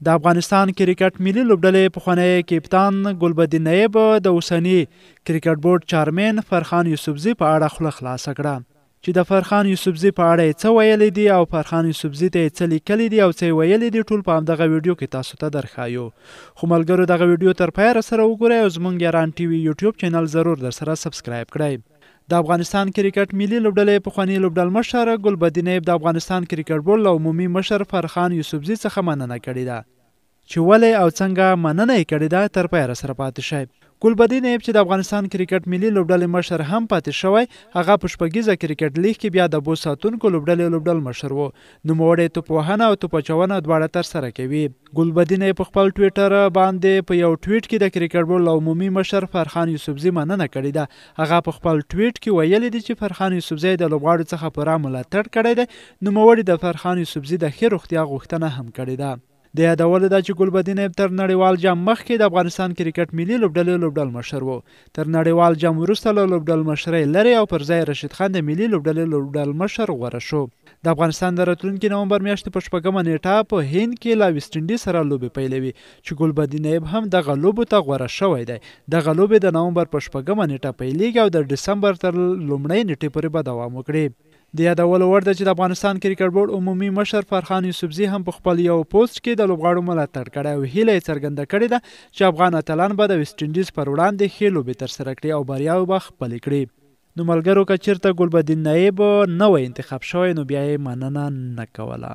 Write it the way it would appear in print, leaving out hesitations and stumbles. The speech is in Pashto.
د افغانستان کرکټ ملي لوبډلې پخوانی کپتان ګلبدین نایب د اوسني کرکټ بورډ چیرمن فرخان یوسفزي په اړه خوله خلاصه کړه چې د فرخان یوسفزي په اړه یې څه ویلي دي او فرخان یوسفزي ته یې څه لیکلي دي او څه یې ویلي دي ټول په همدغه ویډیو کې تاسو ته درښایو. خو ملګرو دغه ویډیو تر پایه سره وګورئ او زموږ یاران ټي وي یوټیوب چینل ضرور درسره سبسکرایب کړئ. د افغانستان کرکټ ملي لوبډلې پخوانی لوبډل مشر ګلبدین نایب د افغانستان کرکټ بورډ له عمومي مشر فرخان یوسفزي څخه مننه کړې ده چې ولې او څنګه مننه یې کړې ده تر پایه سره پاتې شئ. ګلبدین نایب چې د افغانستان کرکټ ملي لوبډلې مشر هم پاتې شوی، هغه په شپږیزه کرکټ لیګ کې بیا د بو ساتونکو لوبډلې لوبډل مشر و. نوموړی توپوهنه او توپچونه دواړه ترسره کوي. ګلبدین نایب په خپل ټویټر باندې په یو ټویټ کې د کرکټ بورډ له عمومي مشر فرخان یوسفزي مننه کړې ده. هغه په خپل ټویټ کې ویلي دي چې فرخان یوسفزي د لوبغاړو څخه پوره ملاتړ کړی دی. نوموړي د فرخان یوسفزي د ښې روغتیا غوښتنه هم کړې ده. د یادولو ده چې ګلبدین نایب تر نړیوال جام مخکې د افغانستان کرکټ ملي لوبډلې لوبډل مشر و. تر نړیوال جام وروسته له لوبډل مشرۍ لرې او پر ځای رشید خان د ملي لوبډلې لوبډل مشر غوره شو. د افغانستان د راتلونکي نومبر میاشتې په 8مه نیټه په هند کې له ویسټ انډیز سره لوبې پیلوي چې ګلبدین نایب هم دغه لوبو ته غوره شوی دی. دغه لوبې د نومبر په 8مه نیټه پیلېږي او د ډسمبر تر لومړۍ نیټې پورې به دوام وکړي. د یادولو وړ ده چې د افغانستان کرکټ بورډ عمومي مشر فرخان یوسفزي هم په خپل یو پوسټ کې د لوبغاړو ملاتړ کړی او هیله یې څرګنده کړې ده چې افغان اتلان به د ویسټ انډیز پر وړاندې ښې لوبې ترسره کړي او بریاوې به خپلې کړي. نو ملګرو که چېرته ګلبدین نایب نه وی انتخاب شوی نو بیا یې مننه نه کوله.